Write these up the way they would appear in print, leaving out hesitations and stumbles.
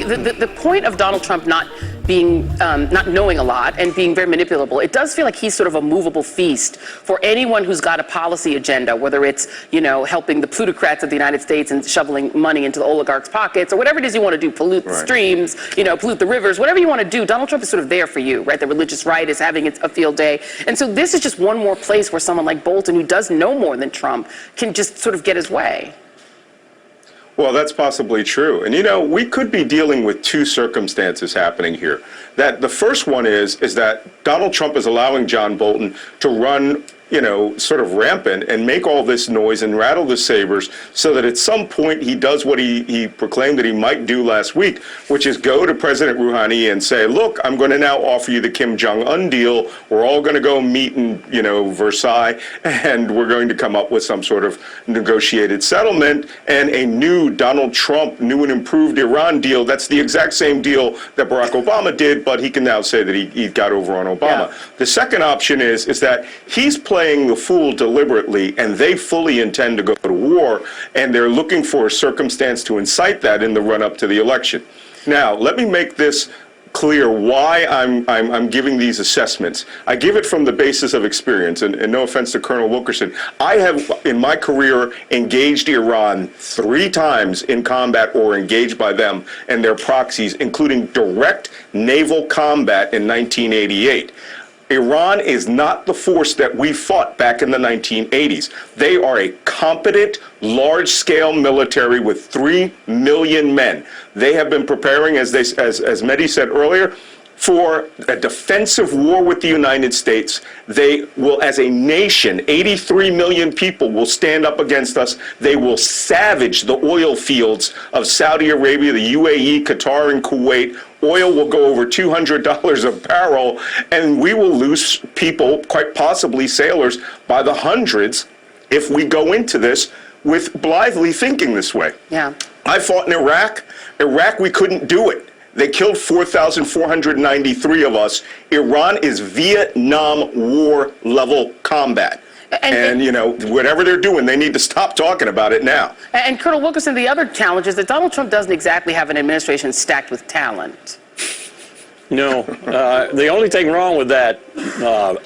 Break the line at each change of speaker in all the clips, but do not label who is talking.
the point of Donald Trump not being, not knowing a lot and being very manipulable, it does feel like he's sort of a movable feast for anyone who's got a policy agenda, whether it's, you know, helping the plutocrats of the United States and shoveling money into the oligarchs' pockets, or whatever it is you want to do, pollute the streams, you know, pollute the rivers, whatever you want to do, Donald Trump is sort of there for you, right? The religious right is having a field day. And so this is just one more place where someone like Bolton, who does know more than Trump, can just sort of get his way.
Well, that's possibly true. And, you know, we could be dealing with two circumstances happening here. That the first one is that Donald Trump is allowing John Bolton to run, you know, sort of rampant and make all this noise and rattle the sabers so that at some point he does what he proclaimed that he might do last week, which is go to President Rouhani and say, look, I'm going to now offer you the Kim Jong-un deal. We're all going to go meet in, you know, Versailles, and we're going to come up with some sort of negotiated settlement and a new Donald Trump, new and improved Iran deal. That's the exact same deal that Barack Obama did, but he can now say that he got over on Obama. Yeah. The second option is that he's playing the fool deliberately, and they fully intend to go to war, and they're looking for a circumstance to incite that in the run-up to the election. Now, let me make this clear why I'm giving these assessments. I give it from the basis of experience, and no offense to Colonel Wilkerson. I have, in my career, engaged Iran 3 times in combat or engaged by them and their proxies, including direct naval combat in 1988. Iran is not the force that we fought back in the 1980s. They are a competent, large-scale military with 3 million men. They have been preparing, as Mehdi said earlier, for a defensive war with the United States. They will, as a nation, 83 million people will stand up against us. They will savage the oil fields of Saudi Arabia, the UAE, Qatar, and Kuwait. Oil will go over $200 a barrel, and we will lose people, quite possibly sailors, by the hundreds if we go into this with blithely thinking this way. Yeah. I fought in Iraq. Iraq, we couldn't do it. They killed 4,493 of us. Iran is Vietnam War level combat. And, you know, whatever they're doing, they need to stop talking about it now.
And Colonel Wilkerson, the other challenge is that Donald Trump doesn't exactly have an administration stacked with talent.
No. The only thing wrong with that,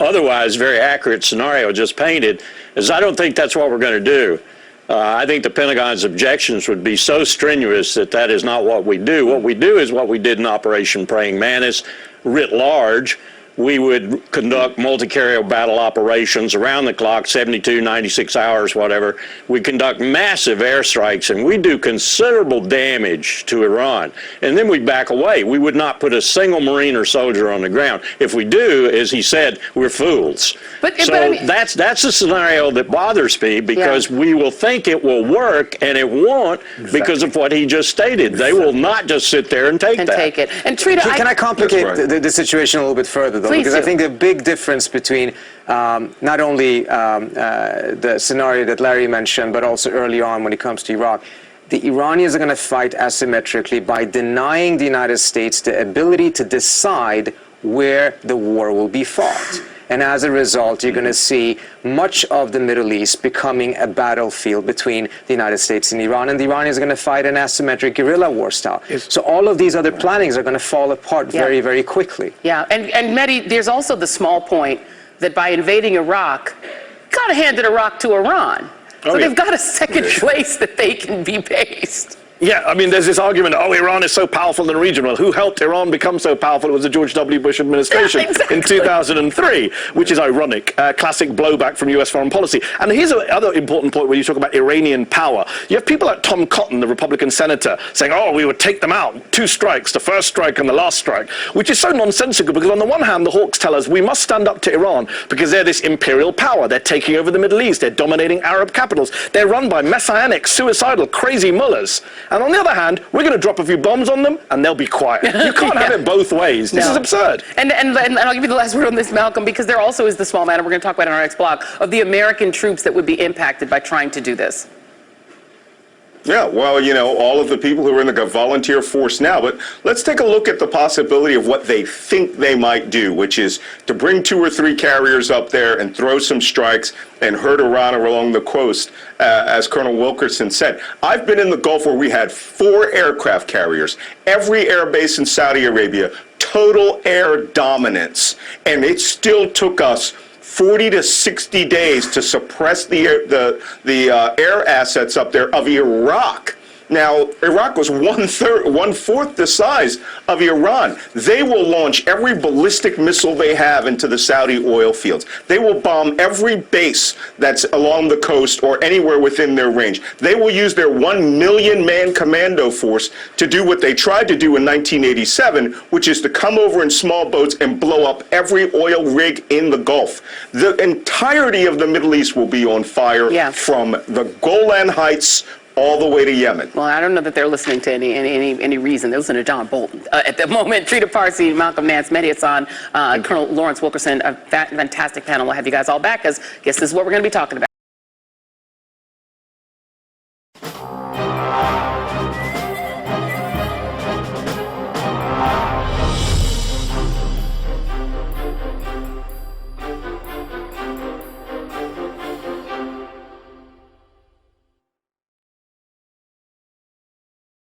otherwise very accurate scenario just painted, is I don't think that's what we're going to do. I think the Pentagon's objections would be so strenuous that that is not what we do. What we do is what we did in Operation Praying Mantis, writ large. We would conduct multi-carrier battle operations around the clock, 72, 96 hours, whatever. We conduct massive airstrikes, and we do considerable damage to Iran. And then we back away. We would not put a single Marine or soldier on the ground. If we do, as he said, we're fools. But I mean, that's the scenario that bothers me, because we will think it will work, and it won't because of what he just stated. They will not just sit there and take that.
And Trita,
can I complicate the situation a little bit further, though? Because I think the big difference between not only the scenario that Larry mentioned, but also early on when it comes to Iraq, the Iranians are going to fight asymmetrically by denying the United States the ability to decide where the war will be fought. And as a result, you're going to see much of the Middle East becoming a battlefield between the United States and Iran. And the Iranians are going to fight an asymmetric guerrilla war style. So all of these other plannings are going to fall apart very, very quickly.
Yeah, and Mehdi, there's also the small point that by invading Iraq, got to hand Iraq to Iran. So they've got a second place that they can be based.
Yeah, I mean, there's this argument, oh, Iran is so powerful in the region. Well, who helped Iran become so powerful? It was the George W. Bush administration in 2003, which is ironic. Classic blowback from U.S. foreign policy. And here's another important point where you talk about Iranian power. You have people like Tom Cotton, the Republican senator, saying, oh, we would take them out. 2 strikes, the first strike and the last strike, which is so nonsensical because on the one hand, the hawks tell us we must stand up to Iran because they're this imperial power. They're taking over the Middle East. They're dominating Arab capitals. They're run by messianic, suicidal, crazy mullahs. And on the other hand, we're going to drop a few bombs on them, and they'll be quiet. You can't have it both ways. This is absurd.
And I'll give you the last word on this, Malcolm, because there also is the small matter we're going to talk about in our next block of the American troops that would be impacted by trying to do this.
Yeah, well, you know, all of the people who are in the volunteer force now, but let's take a look at the possibility of what they think they might do, which is to bring 2 or 3 carriers up there and throw some strikes and hurt Iran along the coast, as Colonel Wilkerson said. I've been in the Gulf where we had 4 aircraft carriers, every air base in Saudi Arabia, total air dominance, and it still took us 40 to 60 days to suppress the air assets up there of Iraq. Now, Iraq was 1/4 the size of Iran. They will launch every ballistic missile they have into the Saudi oil fields. They will bomb every base that's along the coast or anywhere within their range. They will use their 1 million man commando force to do what they tried to do in 1987, which is to come over in small boats and blow up every oil rig in the Gulf. The entirety of the Middle East will be on fire from the Golan Heights all the way to Yemen.
Well, I don't know that they're listening to any reason. They're listening to John Bolton at the moment. Trita Parsi, Malcolm Nance, Mehdi Hasam, Colonel Lawrence Wilkerson, a fantastic panel. We'll have you guys all back because I guess this is what we're going to be talking about.